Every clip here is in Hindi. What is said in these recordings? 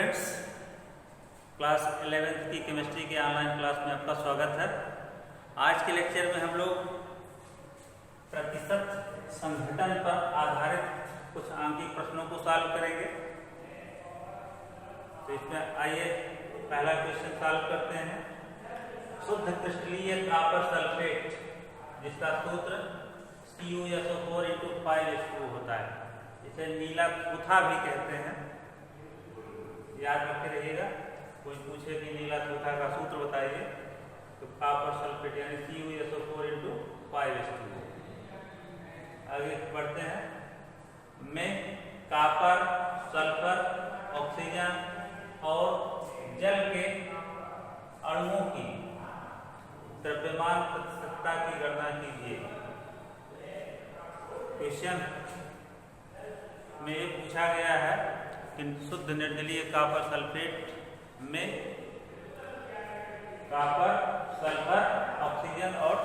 स्टूडेंट्स, क्लास 11th की केमिस्ट्री के ऑनलाइन क्लास में आपका स्वागत है। आज के लेक्चर में हम लोग प्रतिशत संघटन पर आधारित कुछ आंकिक प्रश्नों को सॉल्व करेंगे। तो इसमें आइए पहला क्वेश्चन सॉल्व करते हैं। शुद्ध क्रिस्टलीय कॉपर सल्फेट जिसका सूत्र CuSO4 होता है, इसे नीला थूथा भी कहते हैं। याद रखे रहिएगा, कोई पूछे कि नीला थूथा का सूत्र बताइए तो कॉपर सल्फेट यानी CuSO4 आगे बढ़ते हैं। में कॉपर, सल्फर, ऑक्सीजन और जल के अणुओं की द्रव्यमान प्रतिशतता की गणना कीजिए। क्वेश्चन में ये पूछा गया है कि शुद्ध निर्जलीय कॉपर सल्फेट में कॉपर, सल्फर, ऑक्सीजन और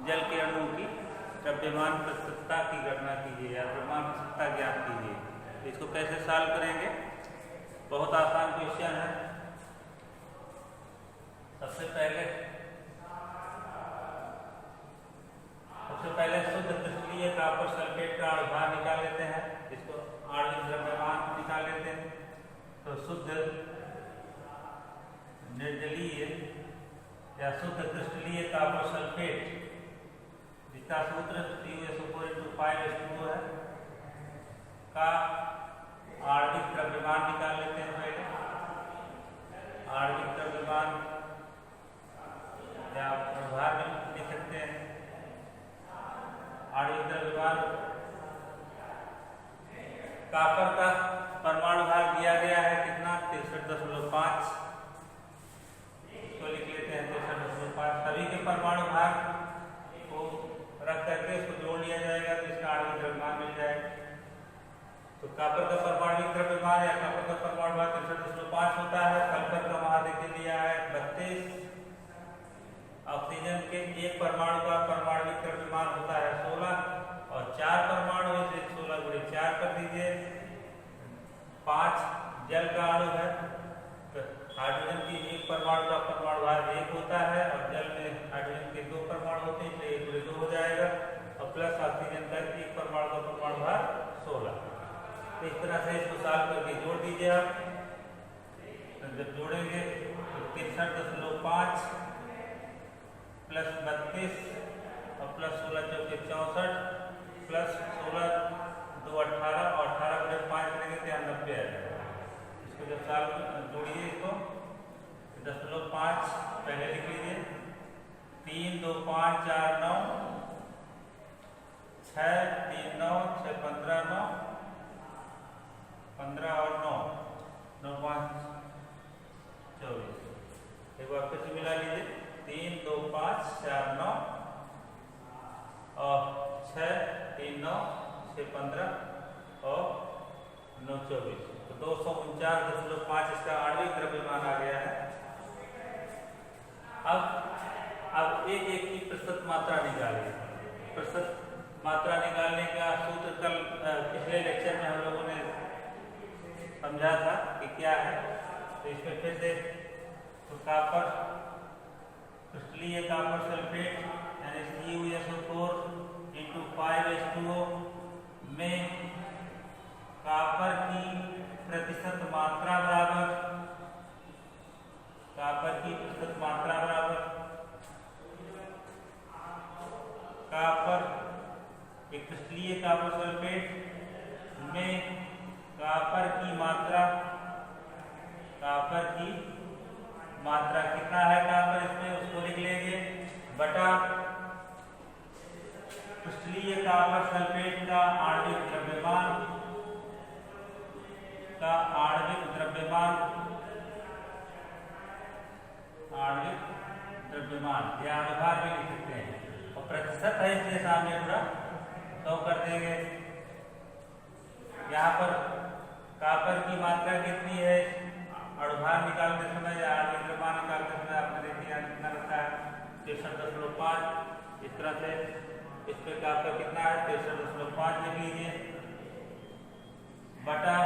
जल के अणुओं की द्रव्यमान प्रतिशतता की गणना कीजिए या द्रव्यमान प्रतिशतता ज्ञात कीजिए। इसको कैसे सॉल्व करेंगे? बहुत आसान क्वेश्चन है। सबसे पहले शुद्ध क्रिस्टलीय कॉपर सल्फेट का अणुभार निकाल लेते हैं। इसको आणविक द्रव्यमान निकाल लेते हैं। तो शुद्ध निर्जलीय या शुद्ध क्रिस्टलीय कॉपर सल्फेट जिसका सूत्र CuSO4 है का आणविक द्रव्यमान निकाल लेते हैं। पहले आणविक द्रव्यमान या अणुभार में लिख सकते हैं। आणविक द्रव्यमान कॉपर का परमाणु भार दिया गया है कितना? 63.5। इसको लिख लेते हैं 63.5। सभी के परमाणु भार को रख करके इसको जोड़ लिया जाएगा तो इसका आणविक द्रव्यमान मिल जाएगा। तो कॉपर का परमाणु द्रव्यमान या कॉपर का परमाणु भार 63.5 होता है। सल्फर का वहां देख लिया है 32। ऑक्सीजन के एक परमाणु का परमाणविक द्रव्यमान होता है 16 और 4 परमाणु है 16 × 4 कर दीजिए। 5 जल का अणु है तो हाइड्रोजन की एक परमाणु का परमाणु भार 1 होता है और जल में हाइड्रोजन के 2 परमाणु होते हैं, इसलिए 1 × 2 हो जाएगा और प्लस ऑक्सीजन का एक परमाणु का परमाणु भार 16। तो इस तरह से इसको सॉल्व करके जोड़ दीजिए आप। जब जोड़ेंगे तो 63.5 प्लस 32 और प्लस 16 चौके 64 प्लस 16 2 18 और 18 × 5 करेंगे तो 90 आ जाएगा। इसको जब सॉल्व जोड़िए इसको 10.5 पहले लिख लीजिए। 3 2 5 4 9 6 3 9 6 15 9 15 और 9 9 5 24। एक बार फिर से मिला लीजिए। 3 2 5 4 9 और 6 3 9 6 15 और 9 24। तो 249.5 इसका आणविक द्रव्यमान आ गया है। अब एक की प्रतिशत मात्रा निकालिए। प्रतिशत मात्रा निकालने का सूत्र कल पिछले लेक्चर में हम लोगों ने समझा था कि क्या है। तो इसमें फिर से तो कॉपर क्रिस्टलीय कॉपर सल्फेट यानी CuSO4 × 5H2O में कॉपर की प्रतिशत मात्रा बराबर कॉपर क्रिस्टलीय कॉपर सल्फेट में कॉपर की मात्रा कितना है कॉपर इसमें उसको लिख लेंगे बटा क्रिस्टलीय कॉपर सल्फेट का आणविक द्रव्यमान या अणुभार भी लिख सकते हैं और प्रतिशत है इसलिए सामने पूरा 100 कर देंगे। यहाँ पर कॉपर की मात्रा कितनी है अणुभार निकालते समय या आणविक द्रव्यमान निकालते समय आपने देखिए यहाँ कितना लगता है 63.5। इस तरह से इस पे कॉपर कितना है 63.5 लिख लीजिए बटा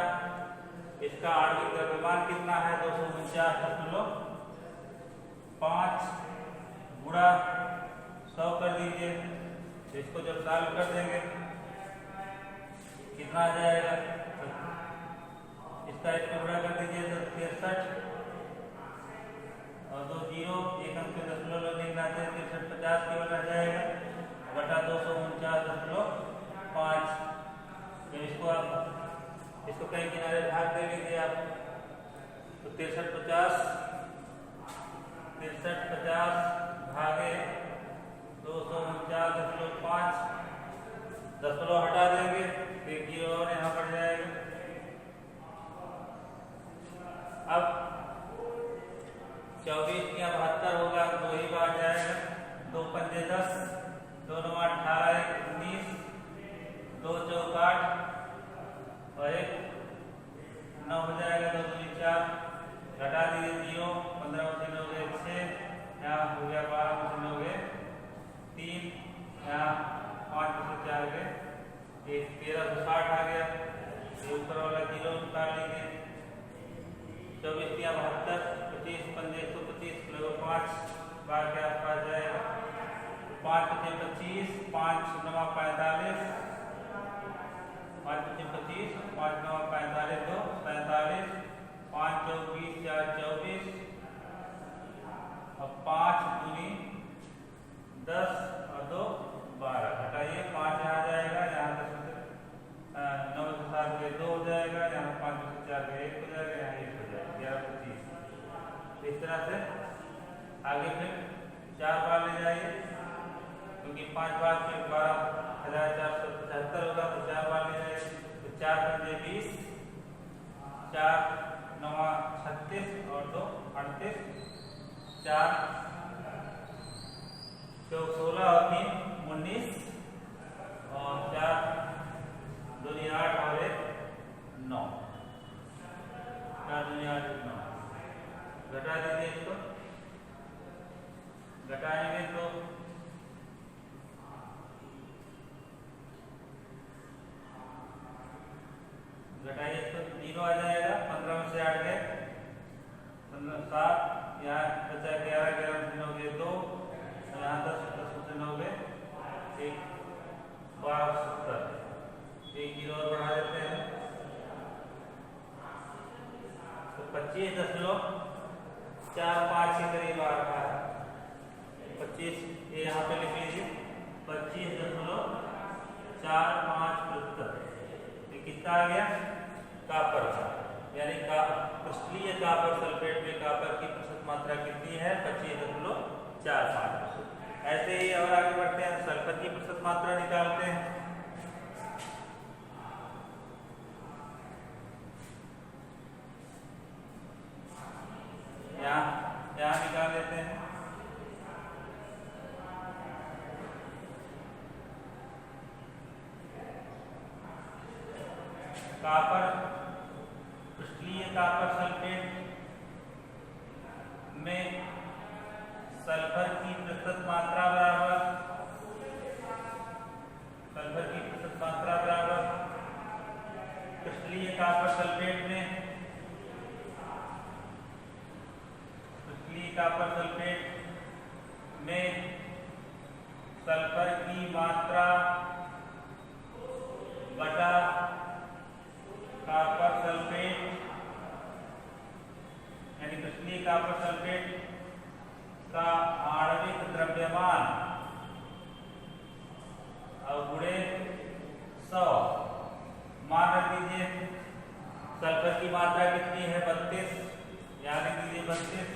इसका आणविक द्रव्यमान कितना 5 गुणा 100 कर दीजिए। इसको जब सॉल्व कर देंगे कितना आ जाएगा, इसका इसको गुणा कर दीजिए तो 63 और 2 जीरो, एक अंक पे दशमलव नहीं लाते, 63 50 केवल रह जाएगा बटा 249.5। जब इसको आप इसको कहीं किनारे भाग दे लीजिए आप तो 63 50 भागे 249.5, दशमलव हटा देंगे तो एक जीरो और यहाँ बढ़ जाएगा। अब 24 या 72 होगा, 2 ही बार जाएगा, 2 पंजे 10, 2 9 18, 19, 2 चौक 8 और 1 9 हो जाएगा, 2 दूनी 4, घटा दीजिए 0, 15 में से 9 गए 6, यहाँ हो गया 12 में से 9 गए 3, यहाँ 5 में से 4 गए 1, 13 से 60 आ गया, ये ऊपर वाला 0 निकाल लीजिए। 24 या 72, 25 पंजे 125 लगभग 5 बार के आसपास जाएगा, 5 पचे 25, 5 9 45, 5 पचे 25, 5 9 45, 2 47, 5 चौक 20, 4 24 और 5 दूनी 10 और 2 12, घटाइए 5 यहाँ जाएगा, यहाँ 10 में से 9 में से 7 गए 2 हो जाएगा, यहाँ 5 में से 4 गए 1 हो जाएगा, यहाँ 1 हो जाएगा 11 25। इस तरह से आगे फिर 4 बार ले जाइए, क्योंकि 5 बार फिर 12,475 होगा तो 4 बार ले जाइए, तो 4 पंजे 20, 4 9 36 और 2 38, 4 चौक 16 और 3 19 और 4 दूनी 8 और 1 9, 4 दूनी 8 9, घटा दीजिए इसको, घटाएंगे तो घटाइए तो 0 आ जाएगा, 15 में से 8 गए 15 7, यहाँ बचा 11 11 में से 9 गए 2, यहाँ 10 10 में से 9 गए 1 12 70, एक 0 और बढ़ा देते हैं तो 25.45 के करीब आ रहा है। 25 ये यहाँ पे लिख लीजिए, 25.45%। ये कितना आ गया, कॉपर का, यानी क्रिस्टलीय कॉपर सल्फेट में कॉपर की प्रतिशत मात्रा कितनी है, 25.45%। ऐसे ही और आगे बढ़ते हैं, सल्फर की प्रतिशत मात्रा निकालते हैं। यहाँ निकाल लेते हैं, कॉपर क्रिस्टलीय कॉपर सल्फेट में सल्फर की प्रतिशत मात्रा बराबर, सल्फर की प्रतिशत मात्रा बराबर क्रिस्टलीय कॉपर सल्फेट में, क्रिस्टलीय कॉपर सल्फेट में सल्फर की मात्रा बटा कॉपर सल्फेट, यानी क्रिस्टलीय कॉपर सल्फेट का आणविक द्रव्यमान और गुणे 100। मान रख दीजिए सल्फर की मात्रा कितनी है 32, यहाँ लिख दीजिए 32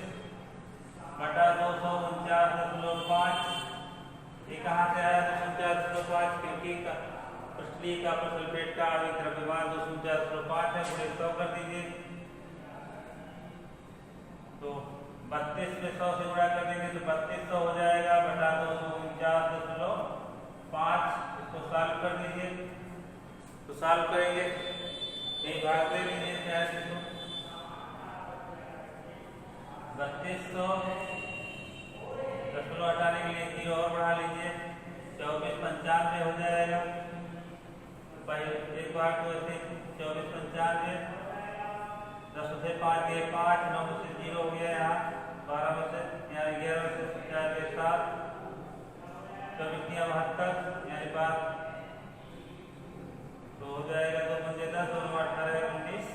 बटा 249.5। ये कहाँ से आया 249.5, क्योंकि क्रिस्टलीय कॉपर सल्फेट का आणविक द्रव्यमान 249.5 है, गुणे 100 कर दीजिए तो 32 में 100 से गुणा कर देंगे तो 3200 हो जाएगा बटा 249.5। इसको सॉल्व कर दीजिए तो सॉल्व करेंगे, यही भाग दे लीजिए 3200, दशमलव हटाने के लिए 0 और बढ़ा लीजिए, 2495 हो जाएगा। एक बार तो ऐसे 2495, 10 से 5 गए 5, 9 में से 0 हो गया, यहाँ 12 में से यहाँ 11 से 4 के 7, 72 यानी बात तो हो जाएगा 2 पंजे 10, 2 18 19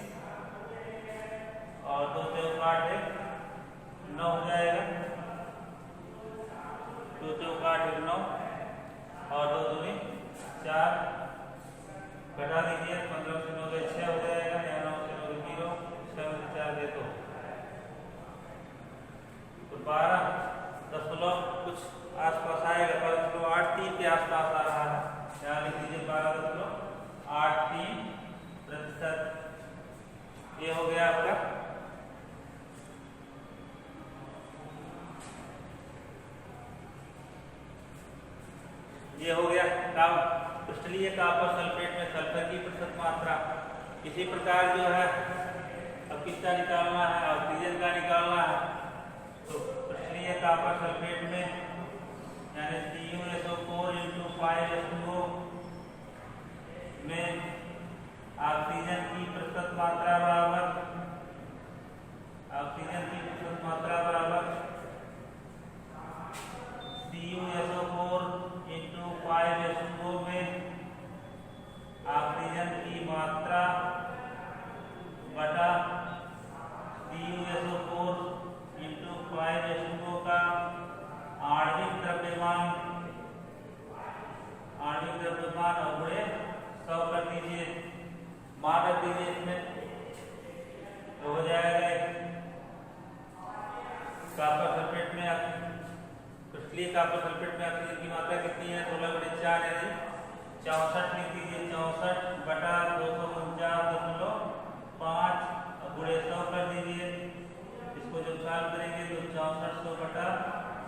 और 2 चौका 8 9 हो जाएगा, 2 चौका 8 9 और 2 दूनी 4, घटा दीजिए 15 से 9 6 हो जाएगा, या 9 से 9 0, 6 से 4 दे दो, तो 12 दशमलव कुछ आसपास आएगा, 12.83 के आसपास आ रहा है। यहाँ लिख दीजिए 12.83%। ये हो गया आपका क्रिस्टलीय कॉपर सल्फेट में सल्फर की प्रतिशत मात्रा। इसी प्रकार जो है अब किसका निकालना है, ऑक्सीजन का निकालना है। तो क्रिस्टलीय कॉपर सल्फेट में यानी CuSO4 × 5H2O में ऑक्सीजन की प्रतिशत मात्रा बराबर CuSO4 × 5H2O में ऑक्सीजन की मात्रा बटा CuSO4 × 5H2O का आणविक द्रव्यमान अवगुणे 100 कर दीजिए, मान रख दीजिए इसमें, तो हो जाएगा कॉपर सल्फेट में क्रिस्टलीय कॉपर सल्फेट में ऑक्सीजन की मात्रा कितनी है, 16/4 यानी 64 लिख दीजिए, 64 बटा 249.5 गुणे 100 कर दीजिए। इसको जब सॉल्व करेंगे तो 6400 बटा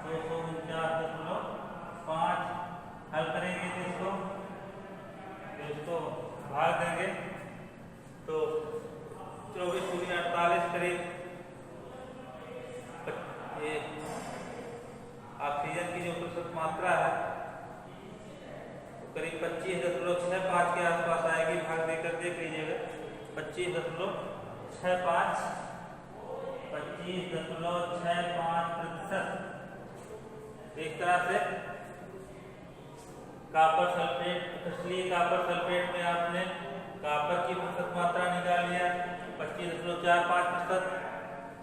249.5 हल करेंगे तो इसको भाग देंगे तो 24×48 करीब ये ऑक्सीजन की जो प्रतिशत मात्रा है करीब 25.65 के आसपास आएगी। भाग देकर देख लीजिएगा 25.65%। एक तरह से कॉपर सल्फेट क्रिस्टलीय कॉपर सल्फेट में आपने कॉपर की प्रतिशत मात्रा निकाल लिया 25.45%,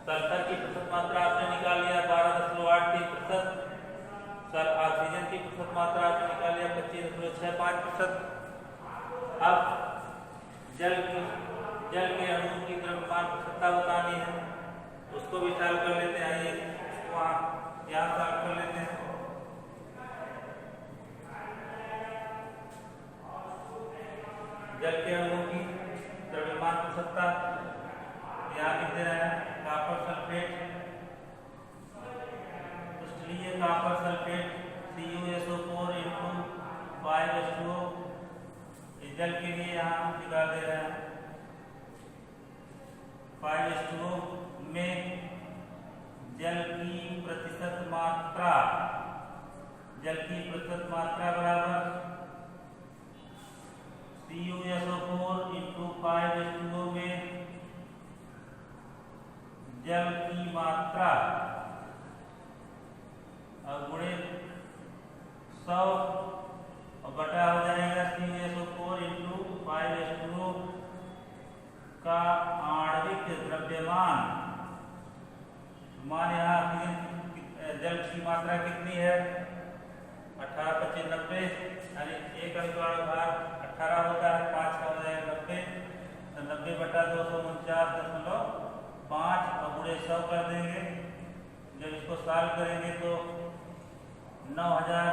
सल्फर की प्रतिशत मात्रा आपने निकाल लिया 12.83%, ऑक्सीजन की प्रतिशत मात्रा आपने निकाल लिया 25.65%। अब जल के अणुओं की द्रव्यमान प्रतिशतता बतानी है, उसको भी सॉल्व कर लेते हैं। आइए यहाँ सॉल्व कर लेते हैं। जल के अणुओं की द्रव्यमान प्रतिशतता यहाँ लिख दे रहे हैं। कॉपर सल्फेट क्रिस्टलीय कॉपर सल्फेट CuSO4 × 5H2O जल के लिए यहाँ निकाल दे रहे हैं। 5H2O में जल की प्रतिशत मात्रा बराबर CuSO4 × 5H2O में जल की मात्रा गुणे 100 और बटा हो जाएगा CuSO4 × 5H2O का आणविक द्रव्यमान। मान यहाँ जल की मात्रा कितनी है 18 25 90 यानी एक अनुपात भार 18 होता है, 5 का हो जाएगा 90, तो 90 बटा 249.5 और गुणे 100 कर देंगे। जब इसको सॉल्व करेंगे तो 9000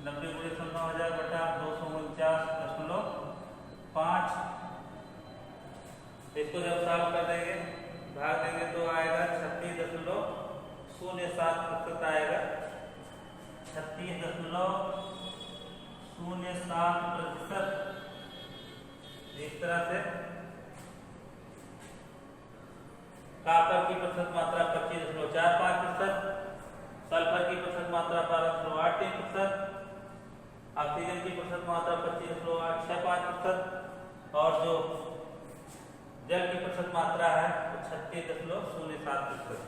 90 गुणे 9000 बटा 249.5। इसको जब सॉल्व कर देंगे भाग देंगे तो आएगा 36.07% आएगा। 36.07%। इस तरह से कॉपर की प्रतिशत मात्रा 25.45%, सल्फर की प्रतिशत मात्रा 12.83%, ऑक्सीजन की प्रतिशत मात्रा 25.65% और जो जल की प्रतिशत मात्रा है 36.07%।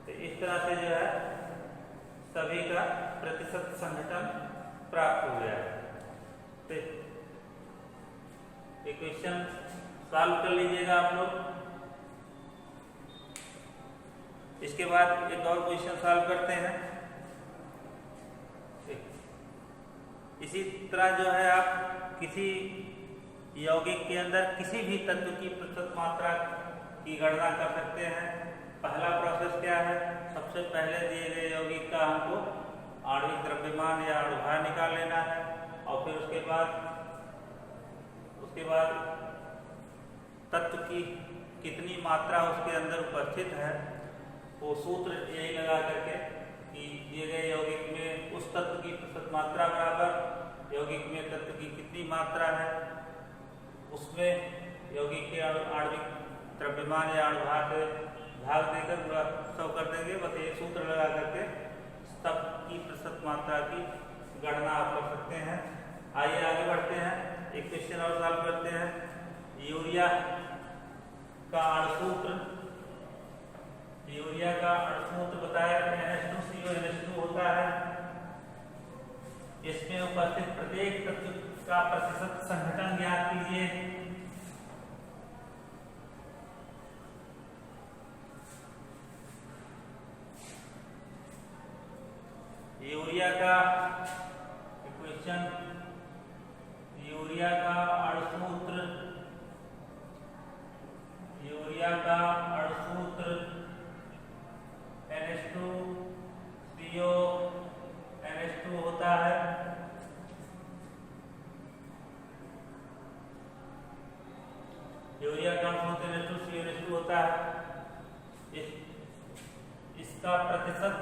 तो इस तरह से जो है सभी का प्रतिशत संघटन प्राप्त हो गया है। तो इक्वेशन सॉल्व कर लीजिएगा आप लोग। इसके बाद एक और क्वेश्चन सॉल्व करते हैं। इसी तरह जो है आप किसी यौगिक के अंदर किसी भी तत्व की प्रतिशत मात्रा की गणना कर सकते हैं। पहला प्रोसेस क्या है, सबसे पहले दिए गए यौगिक का हमको आणविक द्रव्यमान या अणुभार निकाल लेना है और फिर उसके बाद तत्व की कितनी मात्रा उसके अंदर उपस्थित है वो सूत्र यही लगा करके कि दिए गए यौगिक में उस तत्व की प्रतिशत मात्रा बराबर यौगिक में तत्व की कितनी मात्रा है, उसमें यौगिक के आणविक द्रव्यमान या अणुभार से भाग देकर सौ कर देंगे। बस ये सूत्र लगा करके तब की प्रतिशत मात्रा की गणना आप कर सकते हैं। आइए आगे बढ़ते हैं, एक क्वेश्चन और सॉल्व करते हैं। यूरिया का अणुसूत्र बताया NH2CO NH2 होता है। इसमें उपस्थित प्रत्येक तत्व का प्रतिशत संघटन ज्ञात कीजिए। यूरिया का इक्वेशन, यूरिया का अणुसूत्र NH2CO NH2 होता है। यूरिया का अणुसूत्र NH2CO NH2 होता है। इसका प्रतिशत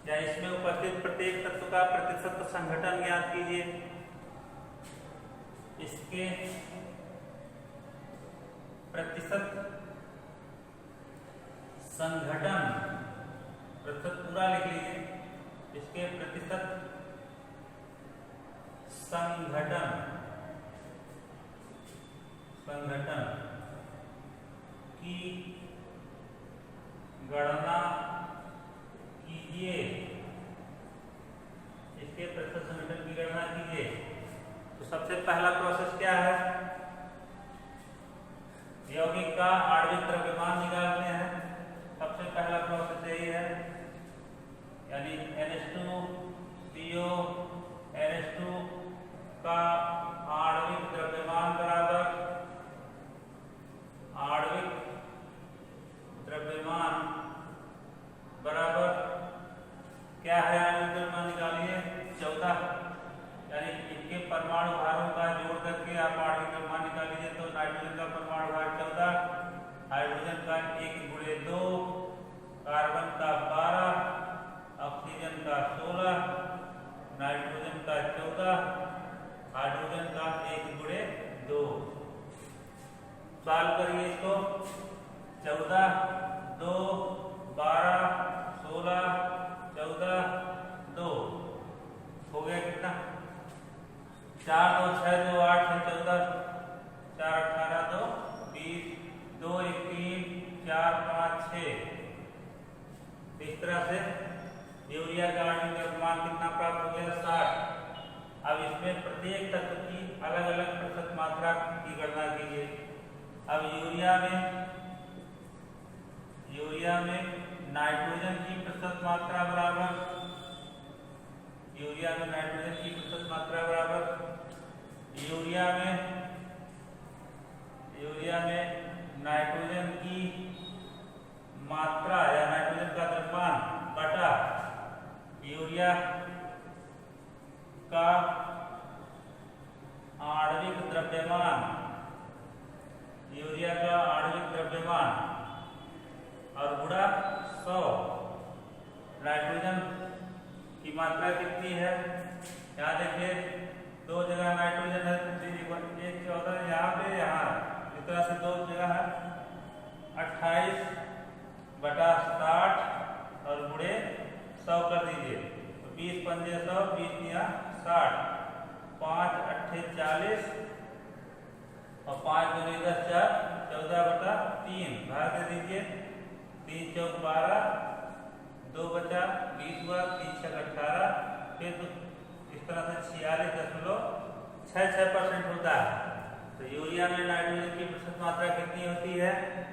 या इसमें उपस्थित प्रत्येक तत्व का प्रतिशत संघटन ज्ञात कीजिए। इसके प्रतिशत संघटन, प्रतिशत पूरा लिख लीजिए। इसके प्रतिशत संघटन की गणना कीजिए। इसके प्रतिशत संघटन की गणना कीजिए। तो सबसे पहला प्रोसेस क्या है, यौगिक का आणविक द्रव्यमान निकालते हैं। सबसे पहला प्रोसेस यही है, यानी NH2CO NH2 का आणविक द्रव्यमान बराबर क्या है, आणविक द्रव्यमान निकालिए 14, यानी इनके परमाणु भारों का जोड़ करके आप आणविक द्रव्यमान निकाल लीजिए। तो नाइट्रोजन का परमाणु भार 14, हाइड्रोजन का 1/2, कार्बन का 12, ऑक्सीजन का 16, नाइट्रोजन का 14, हाइड्रोजन का 1/2। सॉल्व करिए इसको। 14, 2, 12, 16, 14, 2 हो गया कितना, 4, 2, 6, 2, 8, 14, 4, 18, 2, 20, 2, 1, 3, 4, 5, 6। इस तरह से यूरिया का आणविक द्रव्यमान कितना प्राप्त हो गया, 60। अब इसमें प्रत्येक तत्व की अलग अलग प्रतिशत मात्रा की गणना कीजिए। अब यूरिया में नाइट्रोजन की प्रतिशत मात्रा बराबर, यूरिया में नाइट्रोजन की प्रतिशत मात्रा बराबर यूरिया में नाइट्रोजन की मात्रा या नाइट्रोजन का द्रव्यमान बटा यूरिया का आणविक द्रव्यमान और गुणा 100। नाइट्रोजन की मात्रा कितनी है, यहाँ देखिए 2 जगह नाइट्रोजन है, 1 14 यहाँ पे, यहाँ इस तरह से 2 जगह है। 28 बटा 60 और गुणे 100 कर दीजिए। तो 20 पंजे 100, 20 या 60, 5 8 40 और 5 दूनी 10 4, 14 बटा 3 भाग दे दीजिए। 3 चौक 12, 2 बचा, 20 हुआ, 3 छक 18, फिर इस तरह से 46.66% होता है। तो यूरिया में नाइट्रोजन की प्रतिशत मात्रा कितनी होती है?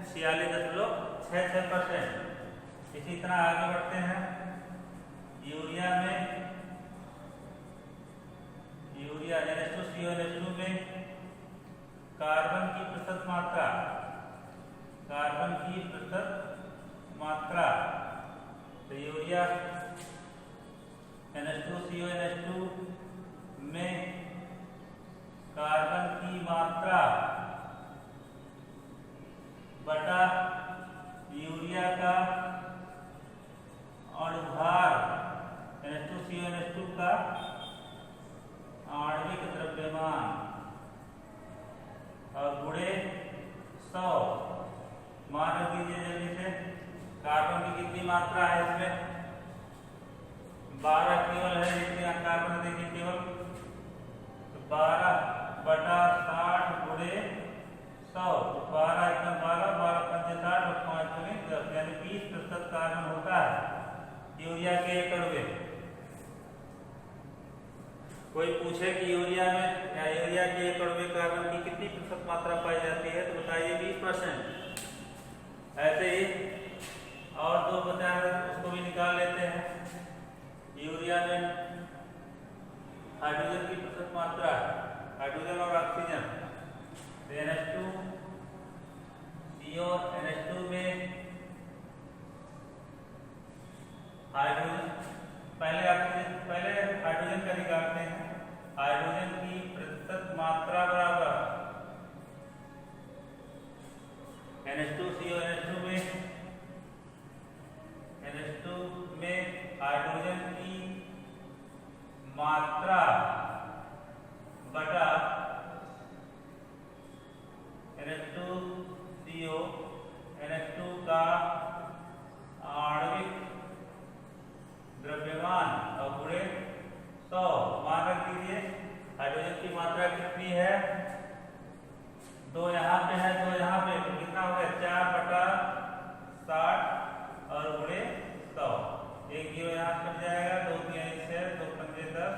46.66%। इसी तरह आगे बढ़ते हैं। यूरिया NH2CO में कार्बन की प्रतिशत मात्रा, तो यूरिया NH2CO में कार्बन की मात्रा बटा यूरिया का अणुभार, NH2CO का आणविक द्रव्यमान और गुणे 100। मान लीजिए जल्दी से कार्बन की कितनी मात्रा है इसमें? 12 केवल है, जितने कार्बन देखिए केवल, तो 12 बटा 60 गुणे 100, 12 एकदम 12, 12 पंचे 60 और 5 गुणे 10, यानी 20% कार्बन होता है यूरिया के एकड़ में। कोई पूछे कि यूरिया के एकड़ में कार्बन की कितनी प्रतिशत मात्रा पाई जाती है, तो बताइए 20%। ऐसे ही और 2 बचा है, उसको भी निकाल लेते हैं। यूरिया में हाइड्रोजन की प्रतिशत मात्रा, हाइड्रोजन और ऑक्सीजन, NH2CO NH2 में हाइड्रोजन, पहले हाइड्रोजन का निकालते हैं। हाइड्रोजन की प्रतिशत मात्रा बराबर NH2CO NH2 में हाइड्रोजन की मात्रा बटा NH2CO NH2 का आणविक द्रव्यमान और गुणे 100। मान रख दीजिए हाइड्रोजन की मात्रा कितनी है? 2 यहाँ पे है, 2 यहाँ पे, तो कितना हो गया? 4 बटा 60 और गुणे 100। एक जीरो यहाँ कट जाएगा, 2 3 6, 2 पंजे 10,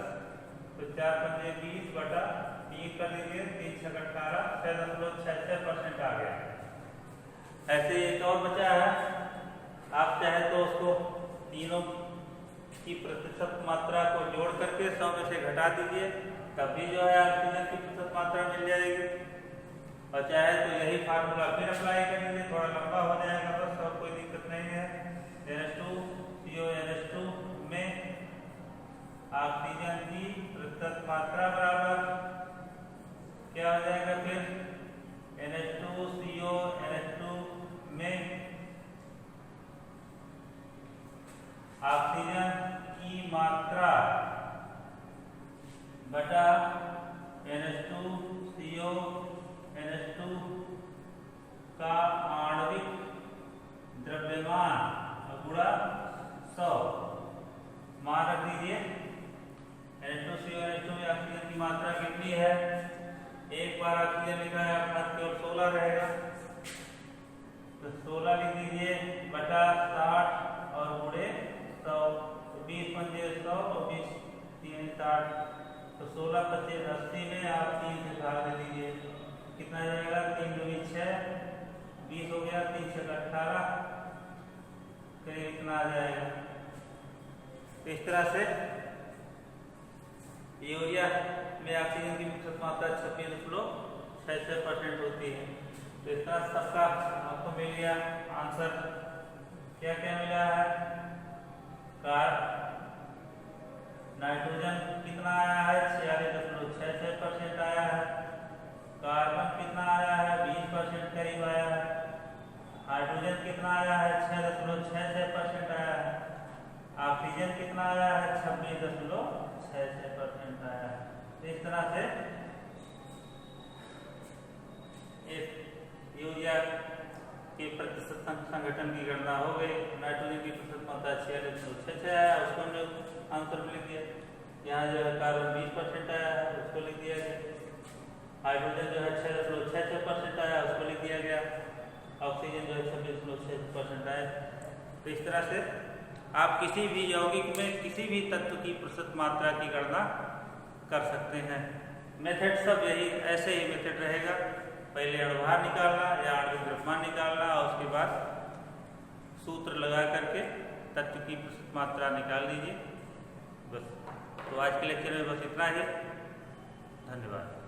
तो 4 पंजे 20 बटा 3 कर लीजिए, 3 छक 18, 6.66% आ गया। ऐसे एक और बचा है, आप चाहे तो उसको तीनों की प्रतिशत मात्रा को जोड़ करके 100 में से घटा दीजिए, तब भी जो है ऑक्सीजन की प्रतिशत मात्रा मिल जाएगी। और चाहे तो यही फार्मूला फिर अप्लाई कर लीजिए, थोड़ा लंबा हो जाएगा बस, और कोई दिक्कत नहीं है। NH2CO NH2 में ऑक्सीजन की प्रतिशत मात्रा बराबर क्या हो जाएगा? फिर NH2CO NH2 में ऑक्सीजन की मात्रा बटा NH2CO NH2 का आणविक द्रव्यमान गुणा 100। मान रख दीजिए NH2CO NH2 में ऑक्सीजन की मात्रा कितनी है? एक बार ऑक्सीजन लिखा है अपना केवल 16 रहेगा, तो 16 लिख दीजिए बटा 60 और गुणे 100, तो 20 पंजे 100 और 20 3 60, तो 16 25 80 में आप 3 से भाग दे दीजिए, कितना जाएगा? 3 दूनी 6, 20 हो गया, 3 छक 18, करीब इतना आ जाएगा। इस तरह से यूरिया में ऑक्सीजन की प्रतिशत मात्रा 26.66% होती है। तो इस तरह सबका आपको मिल गया आंसर। क्या क्या मिला है? नाइट्रोजन कितना आया है? 46.66% आया है। कार्बन कितना आया है? 20% करीब आया है। हाइड्रोजन कितना आया है? 6.66% आया है। ऑक्सीजन कितना आया है? 26.66% आया है। इस तरह से इस यूरिया के प्रतिशत संगठन की गणना हो गई। नाइट्रोजन की प्रतिशत मात्रा 46.66 आया, उसको हमने आंसर में लिख दिया। यहाँ जो है कार्बन 20% आया है, उसको लिख दिया गया। हाइड्रोजन जो है 6.66% आया, उसको लिख दिया गया। ऑक्सीजन जो है 26.66% आया। तो इस तरह से आप किसी भी यौगिक में किसी भी तत्व की प्रतिशत मात्रा की गणना कर सकते हैं। मेथड सब यही ऐसे ही मेथड रहेगा, पहले अणुभार निकालना या आणविक द्रव्यमान निकालना और उसके बाद सूत्र लगा करके तत्व की प्रतिशत मात्रा निकाल लीजिए बस। तो आज के लेक्चर में बस इतना ही, धन्यवाद।